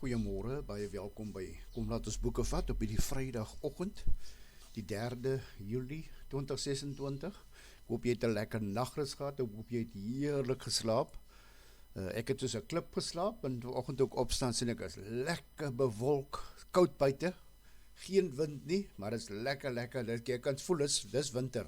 Goeiemôre, baie welkom by Kom Laat Ons Boeke Vat op hierdie Vrydagoggend, die 3de Julie 2026. Ek hoop jy het 'n lekker nagrus gehad, ek hoop jy het heerlik geslaap. Ek het soos 'n klip geslaap en vanoggend ook opstaan sien ek is lekker bewolk, koud buite, geen wind nie, maar dit is lekker, jy kan voel dis winter.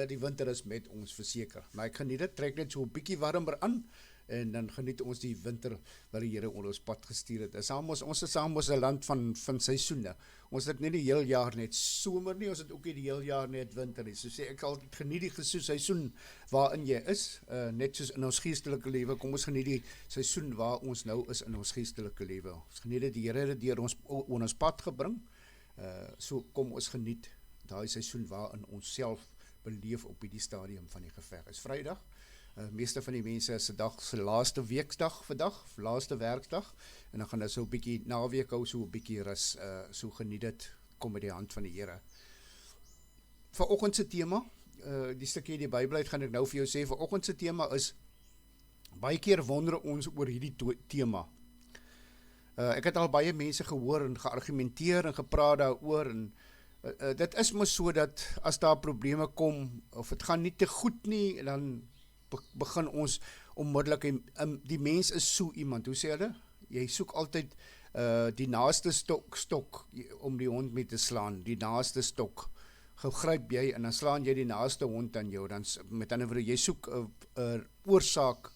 Die winter is met ons verseker, maar ek geniet dit, trek net so 'n bietjie warmer aan, en dan geniet ons die winter wat die Here onder ons pad gestuur het. Ons is saam ons 'n land van seisoene. Ons het nie die heel jaar net somer nie, ons het ook nie die heel jaar net winter nie. So sê ek altyd, geniet die seisoen waarin jy is, net soos in ons geestelike lewe. Kom ons geniet die seisoen waar ons nou is in ons geestelike lewe. Ons geniet dit, die Here het deur ons pad gebring. So kom ons geniet daai seisoen waarin ons self beleef op hierdie stadium van die geveg. Is Vrydag. Meeste van die mense is 'n dag se laaste weekdag vandag, laaste werkdag, en dan gaan hulle so 'n bietjie naweek hou, so 'n bietjie rus, so geniet dit, kom met die hand van die Here. Vanoggend se tema, die stukkie die Bybel uit gaan ek nou vir jou sê, vanoggend se tema is, baie keer wonder ons oor hierdie tema. Ek het al baie mense gehoor en geargumenteer en gepraat daaroor, en dit is mos so dat as daar probleme kom, of het gaan nie te goed nie, dan begin ons onmiddellik, die mens is so iemand, hoe sê hulle? Jy soek altyd die naaste stok om die hond mee te slaan, die naaste stok, gegryp jy en dan slaan jy die naaste hond aan jou, dan met ander woorde, jy soek 'n oorsaak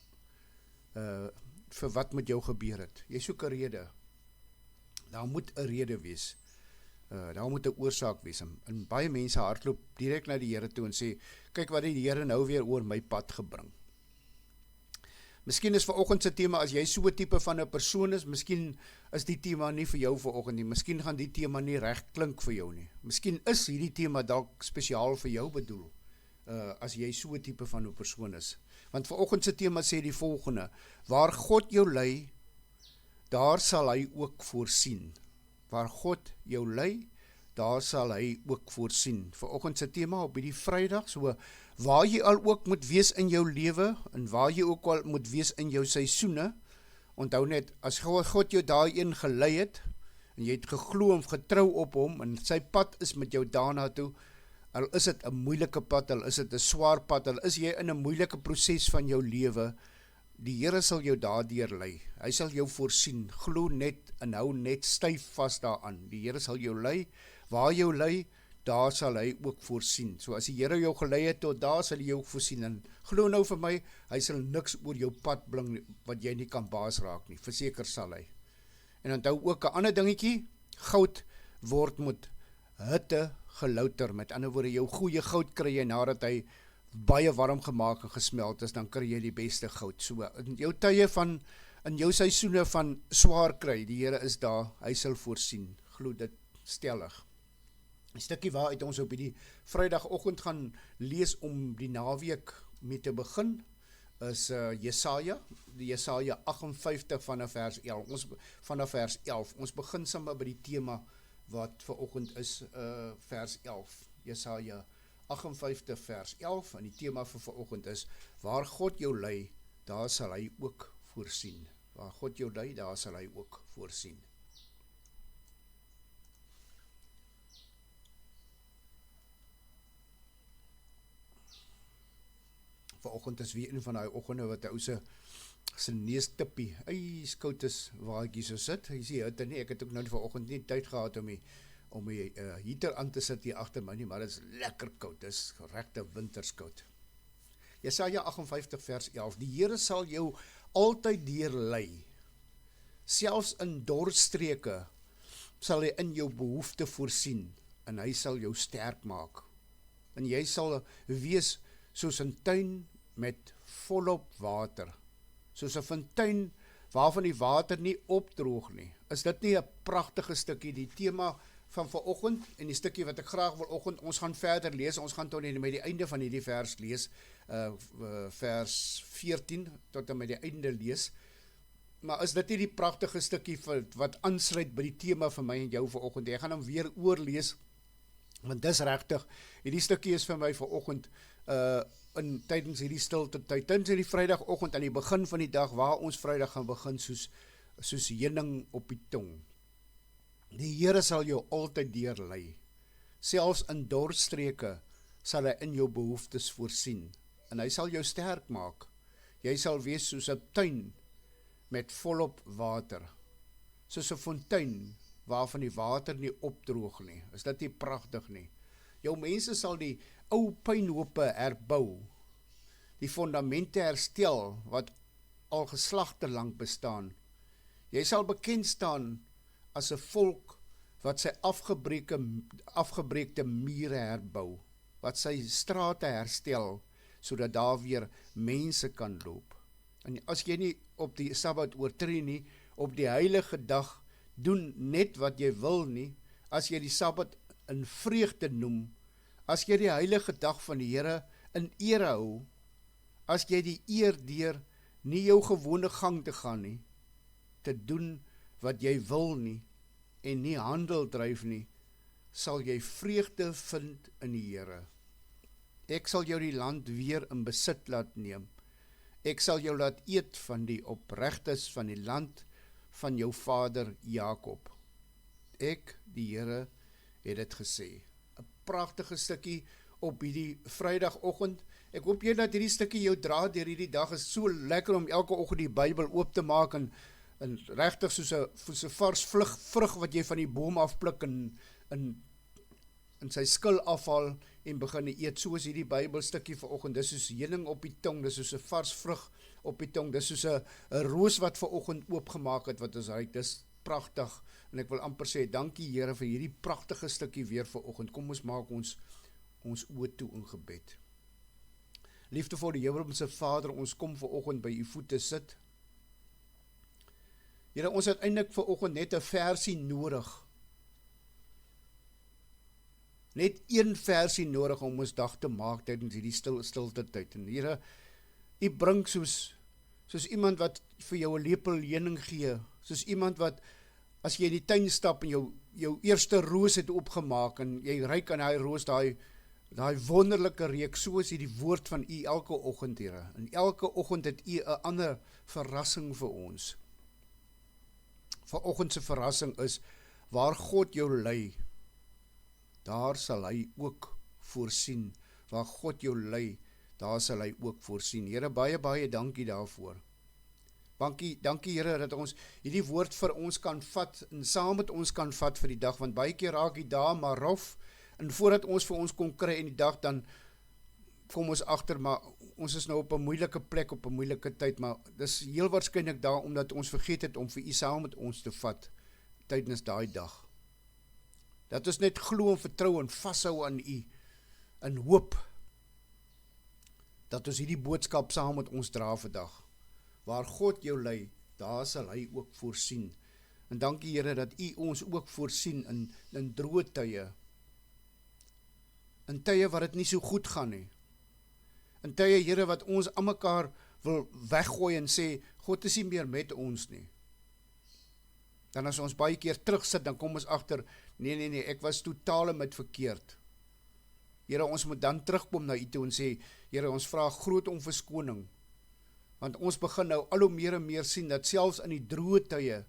vir wat met jou gebeur het, jy soek 'n rede, daar moet 'n rede wees, daar moet 'n oorsaak wees, en baie mense hardloop direk na die Here toe en sê, kyk wat die Here nou weer oor my pad gebring. Miskien is vanoggend se tema, as jy so 'n tipe van 'n persoon is, miskien is die tema nie vir jou vanoggend nie, miskien gaan die tema nie reg klink vir jou nie, miskien is hierdie tema dalk spesiaal vir jou bedoel, as jy so 'n tipe van 'n persoon is. Want vanoggend se tema sê die volgende, waar God jou lei, daar sal hy ook voorsien. Waar God jou lei, daar sal hy ook voorsien. Vanoggend se tema op hierdie Vrydag, so waar jy al ook moet wees in jou lewe, en waar jy ook al moet wees in jou seisoene, onthou net, as God jou daarin gelei het, en jy het geglo en getrou op hom, en sy pad is met jou daarna toe, al is dit 'n moeilike pad, al is dit 'n swaar pad, al is jy in 'n moeilike proses van jou lewe, die Here sal jou daardeur lei, hy sal jou voorsien, glo net en hou net styf vas daaraan, die Here sal jou lei, waar jou lei, daar sal hy ook voorsien, so as die Here jou gelei het tot daar, sal hy jou voorsien, en glo nou vir my, hy sal niks oor jou pad bring, wat jy nie kan baas raak nie, verseker sal hy. En onthou ook 'n ander dingetjie, goud word met hitte gelouter, met ander woorde, jou goeie goud kry jy nadat hy baie warm gemaak en gesmeld is, dan kry jy die beste goud. So in jou tye in jou seisoene van swaar kry, die Here is daar, hy sal voorsien, glo dit stellig. 'n stukkie waaruit ons op die Vrydagoggend gaan lees om die naweek mee te begin, is Jesaja 58 vanaf vers 11. Ons begin sommer by die tema wat vanoggend is, vers 11, Jesaja 58 vers 11, en die tema vir vanoggend is, waar God jou lei, daar sal hy ook voorsien. Waar God jou lei, daar sal hy ook voorsien. Vanoggend is weer een van die oggende wat 'n ou se neus-tippie, ijskoud is waar ek hier so sit. Jy sien, ek het ook nou vanoggend nie tyd gehad om die heater aan te sit hier agter my nie, maar dit is lekker koud, dit is regte winterskoud. Jesaja 58 vers 11, die Here sal jou altyd deurlei, selfs in dorstreke sal hy in jou behoefte voorsien, en hy sal jou sterk maak, en jy sal wees soos 'n tuin met volop water, soos 'n fontein waarvan die water nie opdroog nie. Is dit nie 'n pragtige stukkie, die tema van vanoggend, en die stukkie wat ek graag wil oggend, ons gaan verder lees, ons gaan tot met die einde van hierdie vers lees, vers 14 tot en met die einde lees, maar is dit nie die pragtige stukkie wat aansluit by die tema vir my en jou vanoggend, ek gaan hom weer oorlees, want dis regtig, hierdie stukkie is vir my vanoggend, tydens hierdie stilte tyd, tydens hierdie Vrydagoggend aan die begin van die dag, waar ons Vrydag gaan begin, soos soos heuning op die tong. Die Here sal jou altyd deurlei. Selfs in dorstreke sal hy in jou behoeftes voorsien. En hy sal jou sterk maak. Jy sal wees soos 'n tuin met volop water. Soos 'n fontein waarvan die water nie opdroog nie. Is dit nie pragtig nie? Jou mense sal die ou puinhope herbou. Die fondamente herstel wat al geslagte lank bestaan. Jy sal bekend staan as 'n volk wat sy afgebreekte mure herbou, wat sy strate herstel, sodat daar weer mense kan loop. En as jy nie op die Sabbat oortree nie, op die heilige dag, doen net wat jy wil nie, as jy die Sabbat in vreugde noem, as jy die heilige dag van die Here in ere hou, as jy die eer deur nie jou gewone gang te gaan nie, te doen wat jy wil nie, en nie handel dryf nie, sal jy vreugde vind in die Here. Ek sal jou die land weer in besit laat neem. Ek sal jou laat eet van die opregtes van die land van jou vader Jakob. Ek, die Here, het dit gesê. 'n Pragtige stukkie op hierdie Vrydagoggend. Ek hoop jy dat hierdie stukkie jou dra deur hierdie dag. Is so lekker om elke oggend die Bybel oop te maak en regtig soos 'n vars vrug wat jy van die boom afpluk en sy skil afhaal en begin eet. So is hierdie Bybelstukkie vanoggend. Dis soos heuning op die tong, dis soos 'n vars vrug op die tong. Dis soos 'n roos wat vanoggend oopgemaak het wat ons ruik. Dis pragtig. En ek wil amper sê dankie Here vir hierdie pragtige stukkie weer vanoggend. Kom ons maak ons oë toe in gebed. Liefdevolle Hemelse Vader, ons kom vanoggend by u voete sit. Here, ons het eintlik vanoggend net 'n versie nodig. Net een versie nodig om ons dag te maak tydens hierdie stilte tyd. En Here, u bring soos iemand wat vir jou 'n lepel heuning gee, soos iemand wat, as jy in die tuin stap en jou eerste roos het opgemaak en jy ruik aan daai roos, daai wonderlike reuk, so is die woord van u elke oggend, Here. En elke oggend het u 'n ander verrassing vir ons. Vanoggend se verrassing is, waar God jou lei, daar sal hy ook voorsien. Waar God jou lei, daar sal hy ook voorsien. Here, baie, baie dankie daarvoor. Dankie Here, dat ons hierdie woord vir ons kan vat, en saam met ons kan vat vir die dag, want baie keer raak die dag maar rof, en voordat ons vir ons kon kry in die dag, dan kom ons agter, maar ons is nou op 'n moeilike plek, op 'n moeilike tyd, maar dis heel waarskynlik daar, omdat ons vergeet het om vir u saam met ons te vat, tydens daai dag. Dat ons net glo en vertrou en vashou aan u, in hoop, dat ons hierdie boodskap saam met ons dra vandag. Waar God jou lei, daar sal hy ook voorsien. En dankie Here, dat u ons ook voorsien in droë tye, in tye wat dit nie so goed gaan nie, in tye, Here, wat ons aan mekaar wil weggooi en sê, God is nie meer met ons nie. Dan as ons baie keer terugsit, dan kom ons agter, nee, ek was totaal met verkeerd. Here, ons moet dan terugkom na u toe en sê, Here, ons vra groot om verskoning, want ons begin nou al hoe meer en meer sien, dat selfs in die droë tye,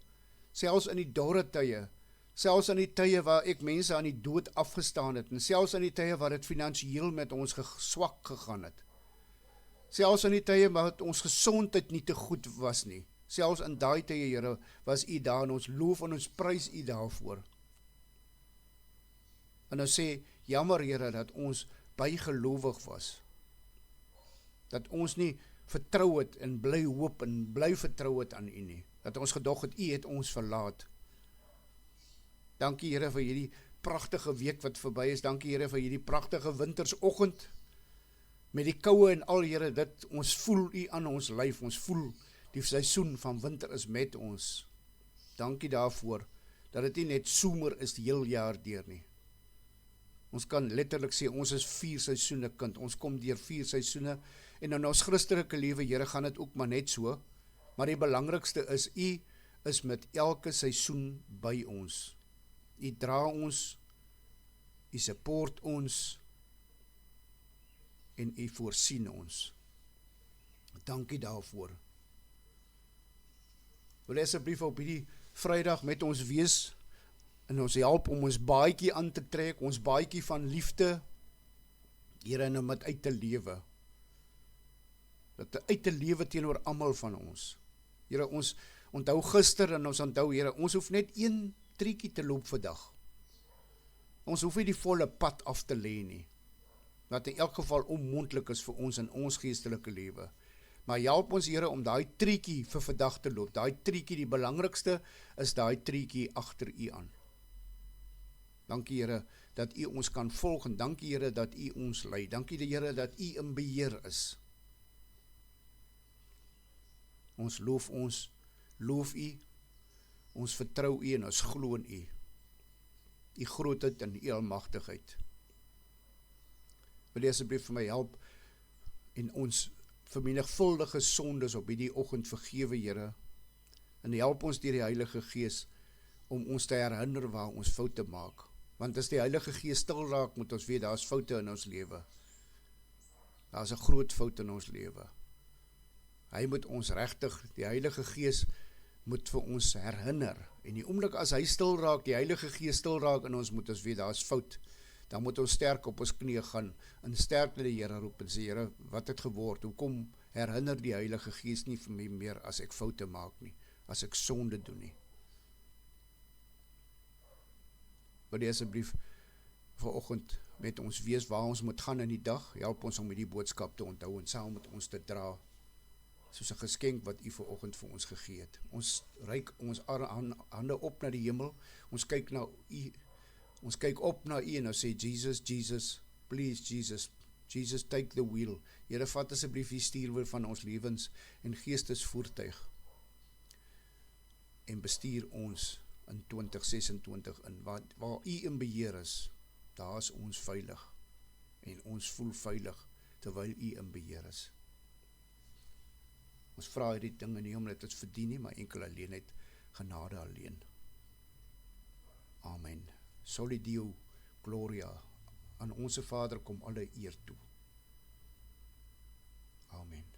selfs in die dorre tye, selfs in die tye waar ek mense aan die dood afgestaan het, en selfs in die tye waar dit finansiëel met ons swak gegaan het, selfs in die tye waar ons gesondheid nie te goed was nie, selfs in daai tye, Here, was u daar, en ons loof en ons prys u daarvoor. En ons sê, jammer Here, dat ons bygelowig was, dat ons nie vertrou het en bly hoop en bly vertrou het aan u nie, dat ons gedog het, u het ons verlaat. Dankie Here vir hierdie pragtige week wat verby is, dankie Here vir hierdie pragtige wintersoggend, met die koue en al Here, dit ons voel u aan ons lyf, ons voel die seisoen van winter is met ons. Dankie daarvoor, dat dit nie net somer is die heel jaar deur nie. Ons kan letterlik sê, ons is 4 seisoene kind, ons kom deur 4 seisoene, en in ons Christelike lewe, Here, gaan dit ook maar net so, maar die belangrikste is, u is met elke seisoen by ons. U dra ons, u support ons, en u voorsien ons. Dankie daarvoor. Wil asseblief op hierdie Vrydag met ons wees en ons help om ons baadjie aan te trek, ons baadjie van liefde, Here, en om dit uit te lewe. Dat uit te lewe teenoor almal van ons. Here, ons onthou gister en ons onthou, Here, ons hoef net een triekie te loop vandag. Ons hoef nie die volle pad af te lê nie. Wat in elk geval onmoontlik is vir ons in ons geestelike lewe. Maar help ons, Here, om daai triekie vir vandag te loop. Daai triekie, die belangrikste is daai triekie agter U aan. Dankie, Here, dat U ons kan volg en dankie, Here, dat U ons lei. Dankie, Here, dat U in beheer is. Ons loof U, ons vertrou U en ons glo in U. U grootheid en U almagtigheid. Wil jy asseblief vir my help en ons vermenigvuldige sondes op hierdie oggend vergewe, Here, en help ons deur die Heilige Gees om ons te herinner waar ons foute maak. Want as die Heilige Gees stil raak, moet ons weet, daar is foute in ons lewe. Daar is 'n groot fout in ons lewe. Hy moet ons regtig, die Heilige Gees moet vir ons herinner. En die oomblik as hy stil raak, die Heilige Gees stil raak in ons, moet ons weet, daar is fout. Dan moet ons sterk op ons knieë gaan en sterk na die Here roep en sê, Here, wat het geword? Hoekom herinner die Heilige Gees nie vir my meer as ek foute maak nie, as ek sonde doen nie? Wil jy asseblief vanoggend met ons wees waar ons moet gaan in die dag, help ons om hierdie boodskap te onthou en saam met ons te dra, soos 'n geskenk wat U vanoggend vir ons gegee het. Ons reik ons hande op na die hemel, ons kyk na U, ons kyk op na U en ons sê, Jesus, Jesus, please Jesus, Jesus, take the wheel. Here, vat asseblief die stuurwiel van ons lewens en geestesvoertuig en bestuur ons in 2026 in, waar U in beheer is, daar is ons veilig en ons voel veilig terwyl U in beheer is. Ons vra hierdie dinge nie omdat ons verdien nie, maar enkel alleen uit genade alleen. Amen. Soli Deo Gloria, aan onse Vader kom alle eer toe. Amen.